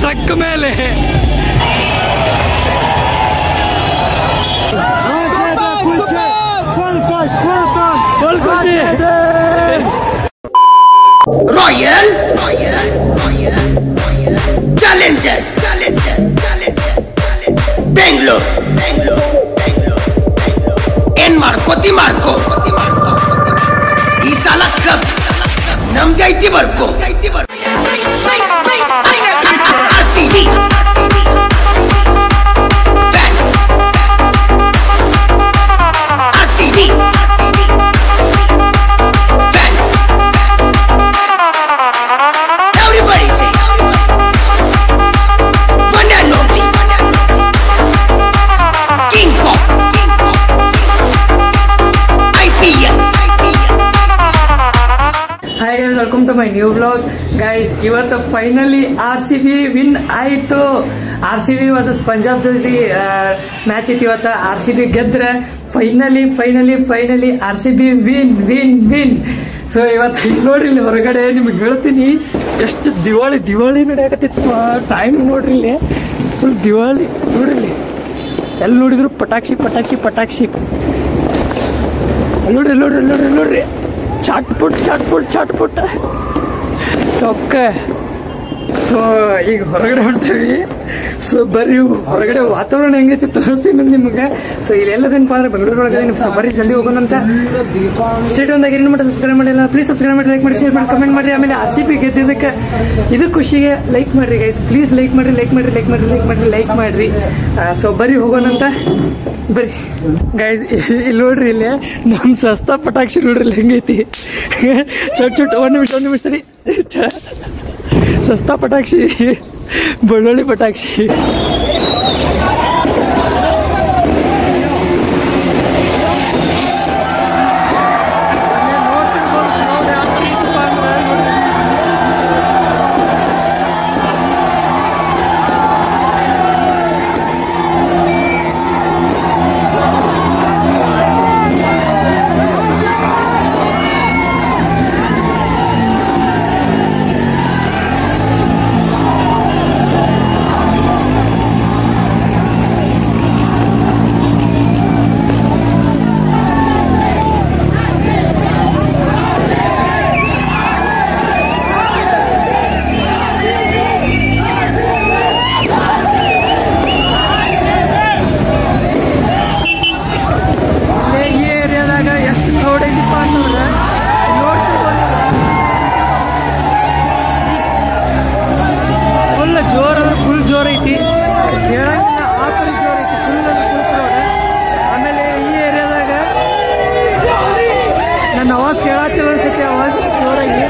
Truck ಮೇಲೆ Royal Challengers Bangalore N Marco Di Marco ಈ ಸಲ ಕಪ್ ನಮ್ಗೆ ಐತಿ ಬರ್ಕೋ RCB welcome to my new blog guys. ಇವತ್ತು ಫೈನಲಿ RCB ವಿನ್ ಆಯಿತು. RCB ವರ್ಸಸ್ ಪಂಜಾಬ್ದಲ್ಲಿ ಮ್ಯಾಚ್ ಇತ್ತು. ಇವತ್ತು RCB ಗೆದ್ರೆ ಫೈನಲಿ RCB ವಿನ್. ಸೊ ಇವತ್ತು ನೋಡ್ರಿ ಇಲ್ಲಿ ಹೊರಗಡೆ ನಿಮ್ಗೆ ಹೇಳ್ತೀನಿ ಎಷ್ಟು ದಿವಾಳಿ ನಡೆಯಕತ್ತಿತ್ತು. ಟೈಮ್ ನೋಡ್ರಿ ಇಲ್ಲಿ ಫುಲ್ ದಿವಾಳಿ ನೋಡ್ರಿ. ಎಲ್ಲಿ ನೋಡಿದ್ರು ಪಟಾಕ್ಷಿ ನೋಡ್ರಿ ಚಾಟ್ಪುಟ್ ಚೊಕ್ಕ. ಸೊ ಈಗ ಹೊರಗಡೆ ಹೊಂಟೇವಿ. ಸೊ ಬರ್ರಿ ಹೊರಗಡೆ ವಾತಾವರಣ ಹೆಂಗೈತಿ ತೋರಿಸ್ತೀನಿ ನಿಮ್ಗೆ. ಸೊ ಇಲ್ಲೆಲ್ಲದೇನಪ್ಪ ಅಂದ್ರೆ ಬೆಂಗಳೂರು ಒಳಗೆ ನಿಮ್ಗೆ ಬರ್ರಿ ಜಲ್ದಿ ಹೋಗೋಣಂತ. ಸ್ಟೇಟ್ ಒಂದಾಗ ಏನು ಮಾಡಿ ಸಬ್ಸ್ಕ್ರೈಬ್ ಮಾಡಿಲ್ಲ ಪ್ಲೀಸ್ ಸಬ್ಸ್ಕ್ರೈಬ್ ಮಾಡಿ, ಲೈಕ್ ಮಾಡಿ, ಶೇರ್ ಮಾಡಿ, ಕಮೆಂಟ್ ಮಾಡಿ. ಆಮೇಲೆ RCB ಗೆದ್ದಿದ್ದಕ್ಕೆ ಇದು ಖುಷಿಗೆ ಲೈಕ್ ಮಾಡ್ರಿ ಗೈಸ್, ಪ್ಲೀಸ್ ಲೈಕ್ ಮಾಡ್ರಿ. ಸೊ ಬರ್ರಿ ಹೋಗೋಣಂತ ಬರ್ರಿ ಗೈಸ್. ಇಲ್ಲಿ ನೋಡ್ರಿ ಇಲ್ಲಿ ನಮ್ಮ ಸಸ್ತಾ ಪಟಾಕ್ಷಿ ನೋಡ್ರಿ ಹೆಂಗೈತಿ. ಚೊಟ್ ಒಂದು ನಿಮಿಷ ಸರಿ. ಸಸ್ತಾ ಪಟಾಕ್ಷಿ, ಬೆಳ್ಳುಳ್ಳಿ ಪಟಾಕ್ಷಿ. ಫುಲ್ ಜೋರ್ ಐತಿ, ಕೇಳಂಗಿಲ್ಲ ಆ ಪರಿ ಜೋರ್ ಐತಿ. Full crowd. ಆಮೇಲೆ ಈ ಏರಿಯಾದಾಗ ನನ್ನ ಆವಾಜ್ ಕೇಳತ್ತಿಲ್ಲ ಅನ್ಸುತ್ತೆ, ಆವಾಜ್ ಜೋರಾಗಿ.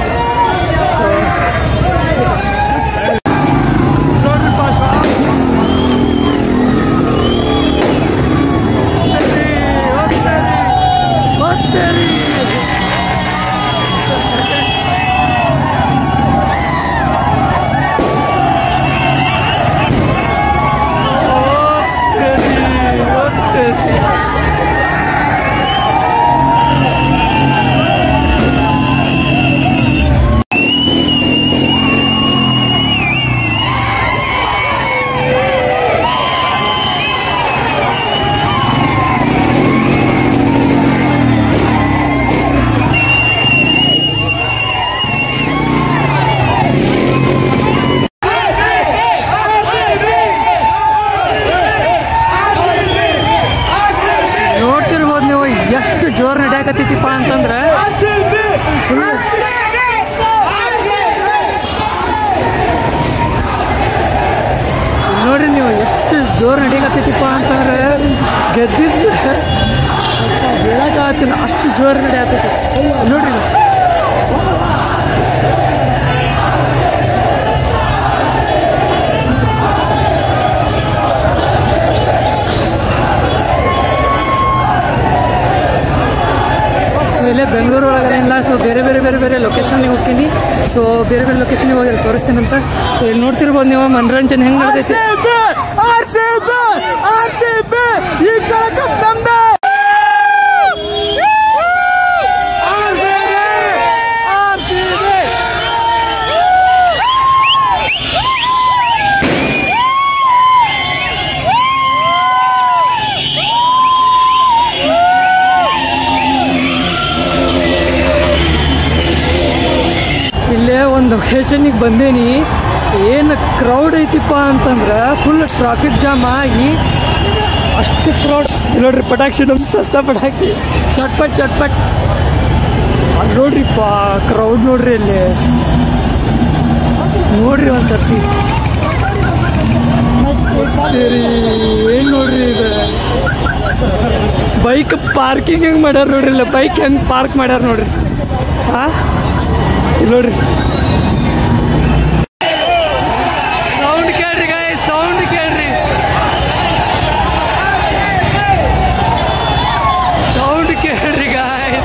ಸೊ ನೋಡ್ರಿ ಪಾಶ ಹೋಗ್ತೇರಿ. ಎಷ್ಟು ಜೋರ್ ನಡೆಯಕತ್ತೈತಿಪ್ಪ ಅಂತಂದ್ರೆ ನೋಡ್ರಿ ನೀವು ಎಷ್ಟು ಜೋರ್ ನಡೆಯಕತ್ತೈತಿಪ್ಪ ಅಂತಂದ್ರೆ ಗೆದ್ದಿದ್ದು ಹೇಳಕ್ಕಾಗತ್ತಿಲ್ಲ, ಅಷ್ಟು ಜೋರ್ ನಡೆಯತ್ತೈತಿ ನೋಡ್ರಿ. ಇಲ್ಲೇ ಬೆಂಗಳೂರು ಒಳಗೇನಿಲ್ಲ. ಸೊ ಬೇರೆ ಲೊಕೇಶನ್ಗೆ ಹೋಗ್ತೀನಿ. ಸೊ ಬೇರೆ ಲೊಕೇಶನ್ಗೆ ಹೋಗಿ ಅಲ್ಲಿ ತೋರಿಸ್ತೀನಿ ಅಂತ. ಸೊ ಇಲ್ಲಿ ನೋಡ್ತಿರ್ಬೋದು ನೀವು ಮನರಂಜನೆ ಹೆಂಗೆ ನಡೆದೈತಿ. ಈಗ ಸಲ ಕಪ್ ನಮ್ದೆ. ಸ್ಟೇಷನಿಗೆ ಬಂದೇನಿ. ಏನು ಕ್ರೌಡ್ ಐತಿಪ್ಪ ಅಂತಂದ್ರೆ ಫುಲ್ ಟ್ರಾಫಿಕ್ ಜಾಮ್ ಆಗಿ ಅಷ್ಟು ಕ್ರೌಡ್. ನೋಡ್ರಿ ಪಟಾಕ್ಷಿ, ನಮ್ಮ ಸಸ್ತಾ ಪಟಾಕ್ಷಿ ಚಟ್ಪಟ್ ಚಟ್ಪಟ್. ಅದು ನೋಡ್ರಿಪ್ಪ ಕ್ರೌಡ್ ನೋಡ್ರಿ ಅಲ್ಲಿ, ನೋಡ್ರಿ ಒಂದು ಸರ್ತಿ. ಏನು ನೋಡ್ರಿ ಇದು ಬೈಕ್ ಪಾರ್ಕಿಂಗ್ ಹೆಂಗೆ ಮಾಡ್ಯಾರ ನೋಡ್ರಿ, ಇಲ್ಲ ಬೈಕ್ ಹೆಂಗೆ ಪಾರ್ಕ್ ಮಾಡ್ಯಾರ ನೋಡ್ರಿ. ಹಾಂ ಇಲ್ಲಿ ನೋಡ್ರಿ, ಸೌಂಡ್ ಕೇಳ್ರಿ ಗಾಯ್, ಸೌಂಡ್ ಕೇಳ್ರಿ, ಸೌಂಡ್ ಕೇಳ್ರಿ ಗಾಯ್.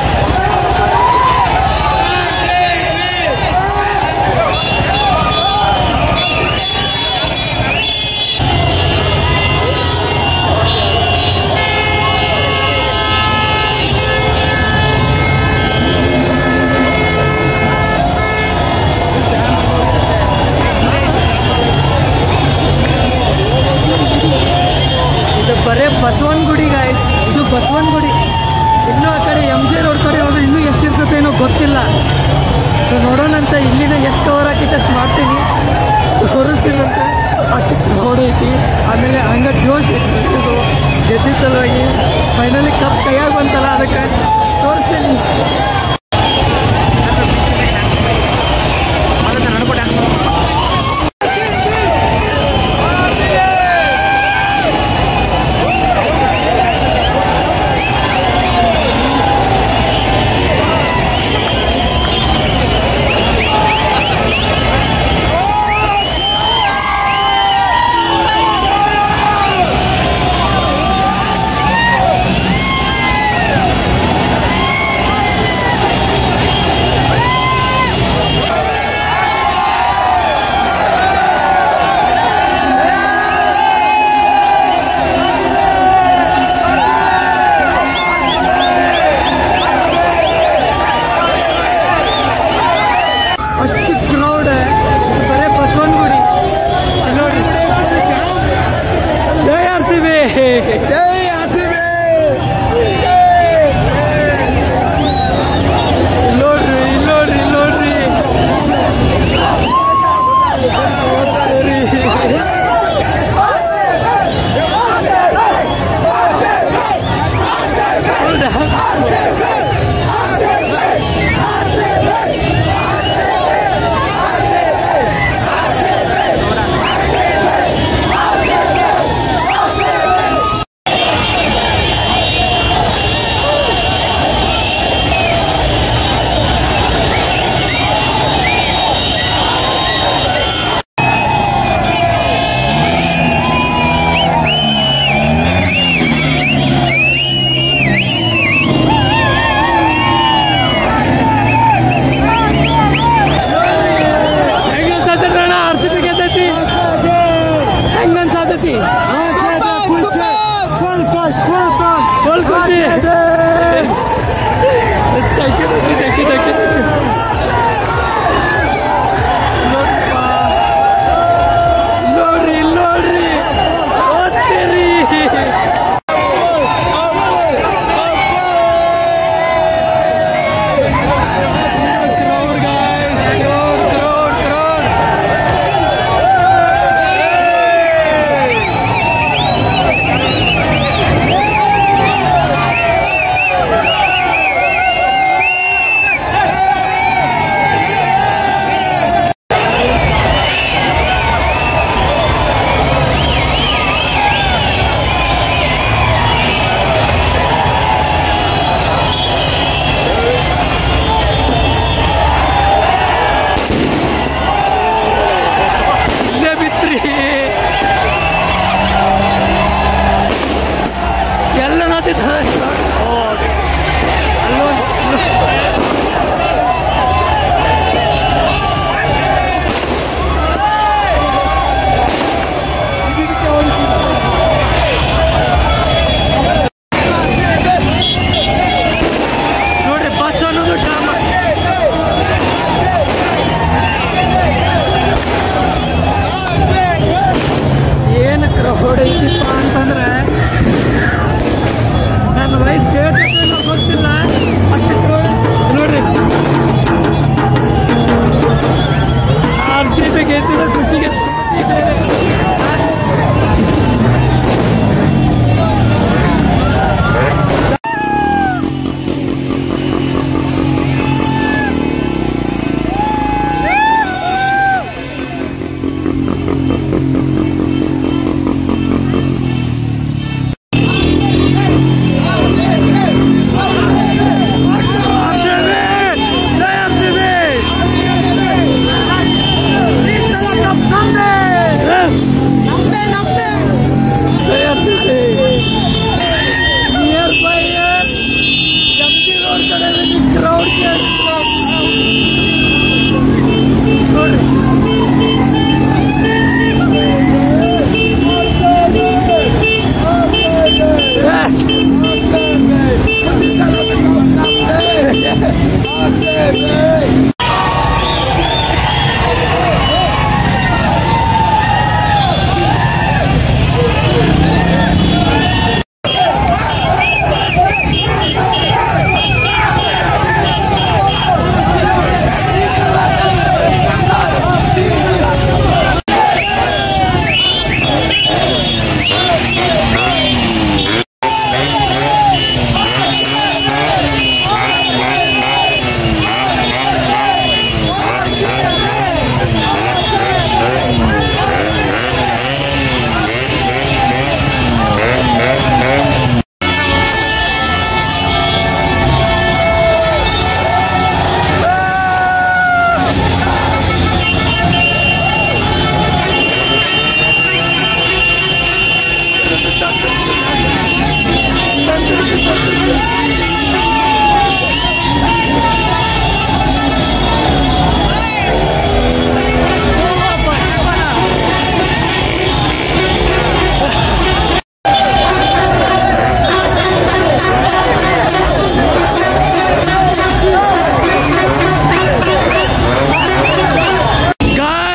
ಬರೇ ಬಸವನಗುಡಿ ಗಾಯ್ಸ್, ಇದು ಬಸವನಗುಡಿ. ಇನ್ನೂ ಆ ಕಡೆ ಎಮ್ ಜೆ ರೋಡ್ ಕಡೆ ಹೋದ್ರೆ ಇನ್ನೂ ಎಷ್ಟು ಇರ್ತದೆ ಏನೋ ಗೊತ್ತಿಲ್ಲ. ಸೊ ನೋಡೋಣಂತ, ಇಲ್ಲಿನ ಎಷ್ಟು ಓವರ್ ಹಾಕಿತ್ತು ಅಷ್ಟು ಮಾಡ್ತೀನಿ, ತೋರಿಸ್ತೀನಂತ. ಅಷ್ಟು ಕ್ರೌಡ್ ಐತಿ. ಆಮೇಲೆ ಹಂಗೆ ಜೋಶ್ ಐತಿ ಗೆದ್ದ ಸಲುವಾಗಿ. ಫೈನಲಿ ಕಪ್ ಕೈಯಾಗ ಬಂತಲ್ಲ, ಅದಕ್ಕೆ ತೋರಿಸ್ತೀನಿ.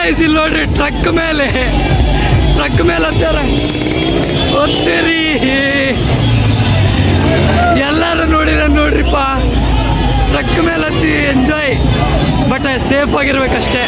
ಗೈಸ್ ಇಲ್ಲಿ ನೋಡ್ರಿ ಟ್ರಕ್ ಮೇಲೆ ಹತ್ತಾರ ಓದ್ತೀರಿ ಎಲ್ಲರೂ ನೋಡ್ರಿಪ್ಪ ಟ್ರಕ್ ಮೇಲೆ ಹತ್ತಿ ಎಂಜಾಯ್ ಬಟ್ ಸೇಫ್ ಆಗಿರ್ಬೇಕಷ್ಟೇ.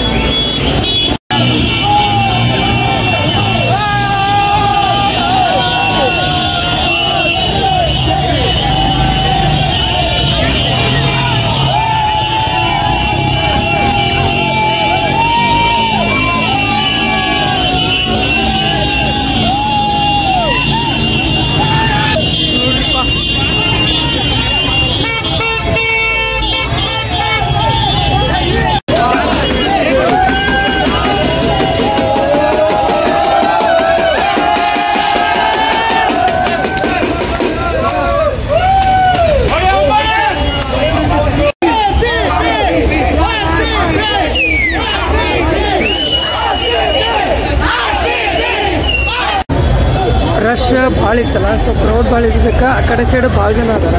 ರಶ್ ಭಾಳ ಇತ್ತಲ್ಲ, ಸೊ ಕ್ರೌಡ್ ಭಾಳ ಇದ್ದಕ್ಕೆ ಆ ಕಡೆ ಸೈಡ್ ಭಾಳ ಜನ ಅದಾರ.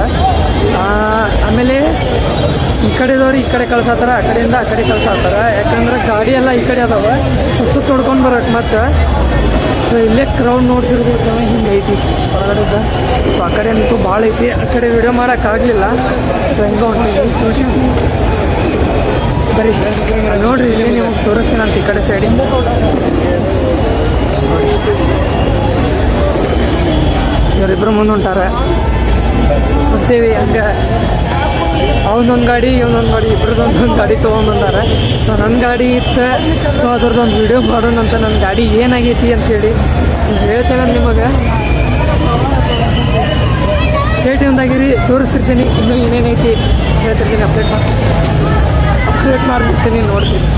ಆಮೇಲೆ ಈ ಕಡೆದವ್ರು ಈ ಕಡೆ ಕಳ್ಸತ್ತಾರ, ಆ ಕಡೆಯಿಂದ ಆ ಕಡೆ ಕಳ್ಸತ್ತಾರ. ಯಾಕಂದ್ರೆ ಗಾಡಿ ಎಲ್ಲ ಈ ಕಡೆ ಅದಾವ, ಸೊ ಸುತ್ತ ಹೊಡ್ಕೊಂಡು ಬರೋಕೆ ಮತ್ತು ಸೊ ಇಲ್ಲೇ ಕ್ರೌಡ್ ನೋಡ್ತಿರ್ಬೋದು ಹಿಂಗೆ ಐತಿ ಹೊರಗಡೆದ. ಸೊ ಆ ಕಡೆ ಅಂತೂ ಭಾಳ ಐತಿ, ಆ ಕಡೆ ವಿಡಿಯೋ ಮಾಡೋಕ್ಕಾಗಲಿಲ್ಲ. ಸೊ ಹಿಂಗೆ ಹೊಂಟಿದ್ವಿ ಬರೀ ನೋಡ್ರಿ ಇಲ್ಲಿ ನೀವು ತೋರಿಸ್ತೀನಿ ಅಂತ ಈ ಕಡೆ ಸೈಡಿಂದ. ಇವರಿಬ್ಬರು ಮುಂದೆ ಹೊಂಟಾರ ಬರ್ತೀವಿ ಹಂಗೆ. ಅವನೊಂದು ಗಾಡಿ ಇವನೊಂದು ಗಾಡಿ ಇಬ್ಬರದೊಂದೊಂದು ಗಾಡಿ ತೊಗೊಂಡ್ಬಂದಾರ. ಸೊ ನನ್ನ ಗಾಡಿ ಇತ್ತು, ಸೊ ಅದ್ರದ್ದೊಂದು ವಿಡಿಯೋ ಮಾಡೋಣ ಅಂತ. ನನ್ನ ಗಾಡಿ ಏನಾಗೈತಿ ಅಂತೇಳಿ ಸೊ ಹೇಳ್ತೇನೆ ನಿಮಗೆ. ಸ್ಟೇಟಿಂದಾಗಿರಿ ತೋರಿಸ್ತಿರ್ತೀನಿ, ಇನ್ನೂ ಏನೇನೈತಿ ಹೇಳ್ತಿರ್ತೀನಿ, ಅಪ್ಡೇಟ್ ಮಾಡಿಬಿಡ್ತೀನಿ, ನೋಡ್ತೀನಿ.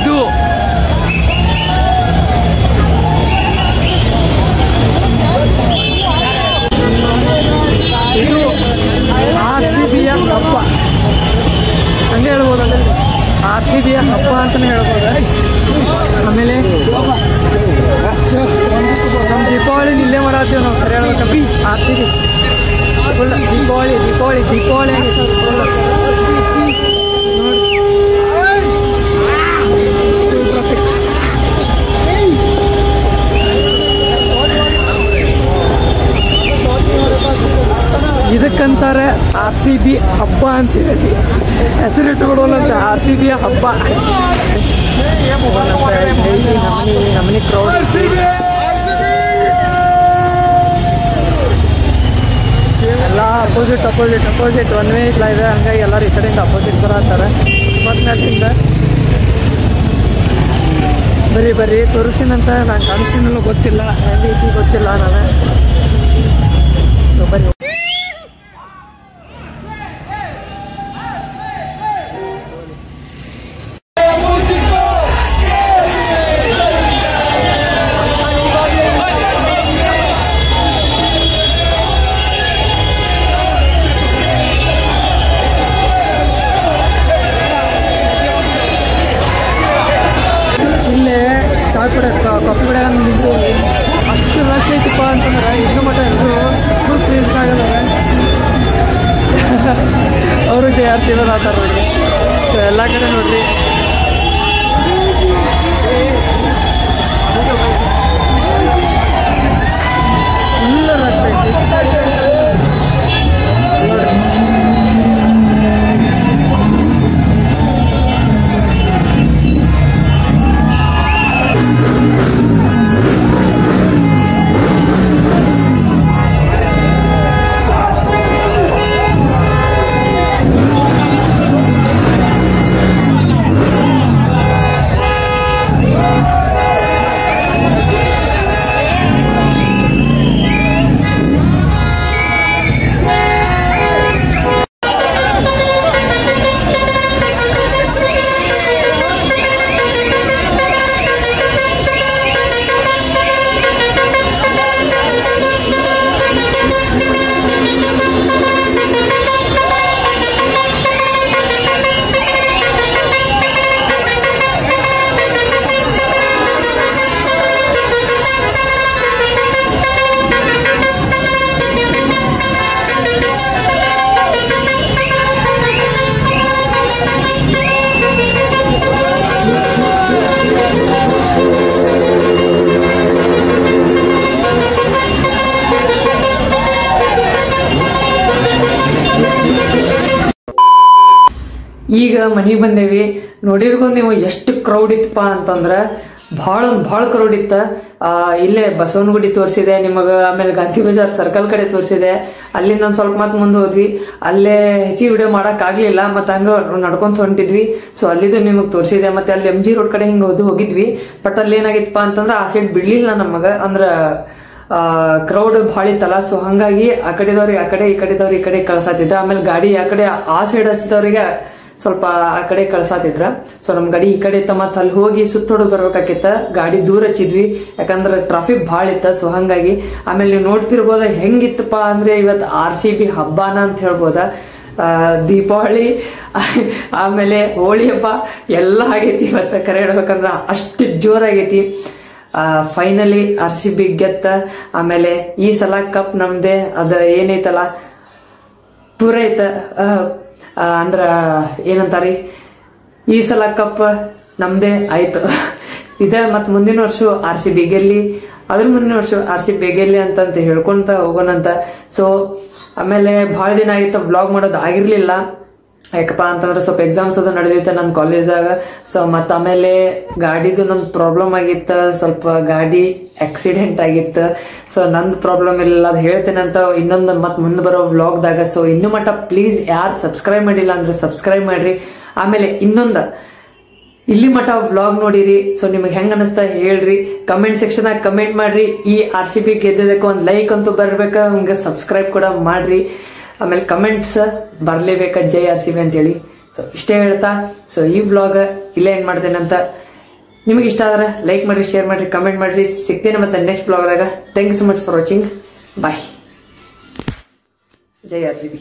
ಇದು RCBಯ ಹಬ್ಬ ಹಂಗೆ ಹೇಳ್ಬೋದು, ಅಂದರೆ RCBಯ ಹಬ್ಬ ಅಂತಲೇ ಹೇಳ್ಬೋದು. ಆಮೇಲೆ ನಮ್ಮ ದೀಪಾವಳಿ ಇಲ್ಲೇ ಮಾಡತ್ತೀವಿ ನಾವು, ಸರಿ ಹೇಳ್ಬೇಕಂದ್ರೆ RCB ಫುಲ್ ದೀಪಾವಳಿ ಇದಕ್ಕಂತಾರೆ RCB ಹಬ್ಬ ಅಂತ ಹೇಳಿ ಹೆಸರಿಟ್ಟುಕೊಡೋಲ್ಲಂತ. RCBಯ ಹಬ್ಬ ನಮ್ಮನೆ ಕ್ರೌಡ್ ಎಲ್ಲ ಅಪೋಸಿಟ್ ಒನ್ ವೇ ಇಲ್ಲ ಇದೆ. ಹಂಗಾಗಿ ಎಲ್ಲರೂ ಈ ಕಡೆಯಿಂದ ಅಪೋಸಿಟ್ ಬರತ್ತಾರೆ. ಬಸ್ ಮ್ಯಾಚಿಂದ ಬರ್ರಿ ತೋರಿಸ್ತೀನಂತ ನಾನು ಕಾಣಿಸ್ತೀನಲ್ಲೂ ಗೊತ್ತಿಲ್ಲ, ಎಲ್ಲಿ ಗೊತ್ತಿಲ್ಲ ನಾನು. ಸೊ ಬರ್ರಿ. ಕಾಫಿ ಕುಡಿಯೋಣ ನಿಂತು ಅಷ್ಟು ರಶ್ ಐತಪ್ಪ ಅಂತಂದ್ರೆ ಇನ್ನೂ ಮಟ್ಟ ಎಲ್ಲರೂ ಫುಲ್ ಕ್ರೇಜ್ ಆಗಲ್ಲ. ಅವರು JRC ಆತಾರೆ ನೋಡ್ರಿ. ಸೊ ಎಲ್ಲ ಕಡೆ ನೋಡ್ರಿ ಫುಲ್ ರಶ್ ಐತಿ ನೋಡ್ರಿ. ಈಗ ಮನೆಗೆ ಬಂದೇವಿ. ನೋಡಿರ್ಬೋದು ನೀವು ಎಷ್ಟು ಕ್ರೌಡ್ ಇತ್ತಪ್ಪ ಅಂತಂದ್ರ ಭಾಳ ಕ್ರೌಡ್ ಇತ್ತ. ಇಲ್ಲೇ ಬಸವನಗುಡಿ ತೋರಿಸಿದೆ ನಿಮಗ, ಆಮೇಲೆ ಗಾಂಧಿ ಬಜಾರ್ ಸರ್ಕಲ್ ಕಡೆ ತೋರಿಸಿದೆ. ಅಲ್ಲಿಂದ ಒಂದ್ ಸ್ವಲ್ಪ ಮತ್ ಮುಂದೆ ಹೋದ್ವಿ. ಅಲ್ಲೇ ಹೆಚ್ಚಿಗೆ ವಿಡಿಯೋ ಮಾಡಕ್ ಆಗ್ಲಿಲ್ಲ, ಮತ್ತೆ ಹಂಗ ನಡ್ಕೊಂತ ಹೊಂಟಿದ್ವಿ. ಸೊ ಅಲ್ಲಿದ್ದು ನಿಮಗ್ ತೋರಿಸಿದೆ. ಮತ್ತೆ ಅಲ್ಲಿ MG ರೋಡ್ ಕಡೆ ಹಿಂಗ ಹೋಗಿದ್ವಿ. ಬಟ್ ಅಲ್ಲಿ ಏನಾಗಿತ್ತಪ್ಪ ಅಂತಂದ್ರ ಆ ಸೈಡ್ ಬಿಡ್ಲಿಲ್ಲ ನಮಗ, ಅಂದ್ರ ಕ್ರೌಡ್ ಭಾಳ ಇತ್ತಲ್ಲ. ಸೊ ಹಂಗಾಗಿ ಆ ಕಡೆದವ್ರಿಗೆ ಆ ಕಡೆ, ಈ ಕಡೆದವ್ರಿಗೆ ಈ ಕಡೆ ಕಳ್ಸಾತಿದ್ರ. ಆಮೇಲೆ ಗಾಡಿ ಆ ಕಡೆ ಆ ಸೈಡ್ ಹಚ್ಚಿದವ್ರಿಗೆ ಸ್ವಲ್ಪ ಆ ಕಡೆ ಕಳ್ಸಾತಿದ್ರ. ಸೊ ನಮ್ ಗಾಡಿ ಈ ಕಡೆ ಇತ್ತ, ಮತ್ ಅಲ್ಲಿ ಹೋಗಿ ಸುತ್ತೋಡದ್ ಬರ್ಬೇಕಾಕಿತ್ತ. ಗಾಡಿ ದೂರ ಹಚ್ಚಿದ್ವಿ ಯಾಕಂದ್ರ ಟ್ರಾಫಿಕ್ ಭಾಳ ಇತ್ತ. ಸೊ ಹಂಗಾಗಿ ಆಮೇಲೆ ನೀವು ನೋಡ್ತಿರ್ಬೋದ ಹೆಂಗಿತ್ತಪ್ಪ ಅಂದ್ರೆ ಇವತ್ RCB ಹಬ್ಬಾನ ಅಂತ ಹೇಳ್ಬೋದ. ದೀಪಾವಳಿ ಆಮೇಲೆ ಹೋಳಿ ಹಬ್ಬ ಎಲ್ಲ ಆಗೈತಿ ಇವತ್ತ. ಕರೆ ಹೇಳ್ಬೇಕಂದ್ರ ಅಷ್ಟು ಜೋರಾಗೈತಿ. Finally RCB ಗೆತ್ತ. ಆಮೇಲೆ ಈ ಸಲ ಕಪ್ ನಮ್ದೆ. ಅದ ಏನೈತಲ್ಲ ಪೂರೈತ, ಅಂದ್ರ ಏನಂತಾರಿ, ಈ ಸಲ ಕಪ್ ನಮ್ದೇ ಆಯ್ತು. ಇದ ಮತ್ ಮುಂದಿನ ವರ್ಷ RCB ಗೆಲ್ಲಿ, ಅದ್ರ ಮುಂದಿನ ವರ್ಷ RCB ಗೆಲ್ಲಿ ಅಂತ ಹೇಳ್ಕೊಂತ ಹೋಗೋಣಂತ. ಸೊ ಆಮೇಲೆ ಬಹಳ ದಿನ ಆಗಿತ್ತ ವ್ಲಾಗ್ ಮಾಡೋದು ಆಗಿರ್ಲಿಲ್ಲ. ಯಾಕಪ್ಪ ಅಂತಂದ್ರೆ ಸ್ವಲ್ಪ ಎಕ್ಸಾಮ್ಸ್ ಅದು ನಡೆದಿತ್ತು ನನ್ನ ಕಾಲೇಜ್ದಾಗ. ಸೊ ಮತ್ತ ಆಮೇಲೆ ಗಾಡಿದು ನನ್ ಪ್ರಾಬ್ಲಮ್ ಆಗಿತ್ತ, ಸ್ವಲ್ಪ ಗಾಡಿ ಆಕ್ಸಿಡೆಂಟ್ ಆಗಿತ್ತು. ಸೊ ನಂದು ಪ್ರಾಬ್ಲಮ್ ಇರಲಿಲ್ಲ, ಅದು ಹೇಳ್ತೇನೆ ಅಂತ ಇನ್ನೊಂದು ಮತ್ ಮುಂದೆ ಬರೋ ವ್ಲಾಗ್ದಾಗ. ಸೊ ಇನ್ನು ಮಟ್ಟ ಪ್ಲೀಸ್ ಯಾರು ಸಬ್ಸ್ಕ್ರೈಬ್ ಮಾಡಿಲ್ಲ ಅಂದ್ರೆ ಸಬ್ಸ್ಕ್ರೈಬ್ ಮಾಡ್ರಿ. ಆಮೇಲೆ ಇನ್ನೊಂದ ಇಲ್ಲಿ ಮಟ್ಟ ವ್ಲಾಗ್ ನೋಡಿರಿ. ಸೊ ನಿಮಗೆ ಹೆಂಗ ಅನಿಸ್ತಾ ಹೇಳ್ರಿ, ಕಮೆಂಟ್ ಸೆಕ್ಷನ್ ಆಗ ಕಮೆಂಟ್ ಮಾಡ್ರಿ. ಈ RCB ಗೆದ್ದಕ್ಕೆ ಒಂದ್ ಲೈಕ್ ಅಂತೂ ಬರ್ಬೇಕ, ಹಂಗ ಸಬ್ಸ್ಕ್ರೈಬ್ ಕೂಡ ಮಾಡ್ರಿ. ಆಮೇಲೆ ಕಮೆಂಟ್ಸ್ ಬರ್ಲೇಬೇಕ ಜೈ RCB ಅಂತೇಳಿ. ಸೊ ಇಷ್ಟೇ ಹೇಳ್ತಾ ಸೊ ಈ ವ್ಲಾಗ್ ಇಲ್ಲೇ ಏನ್ ಮಾಡ್ತೇನೆ ಅಂತ. ನಿಮಗೆ ಇಷ್ಟ ಆದ್ರೆ ಲೈಕ್ ಮಾಡ್ರಿ, ಶೇರ್ ಮಾಡ್ರಿ, ಕಮೆಂಟ್ ಮಾಡ್ರಿ. ಸಿಗ್ತೇನೆ ಮತ್ತೆ ನೆಕ್ಸ್ಟ್ ವ್ಲಾಗ್ದಾಗ. Thank you so much for watching. Bye. ಜೈ RCB.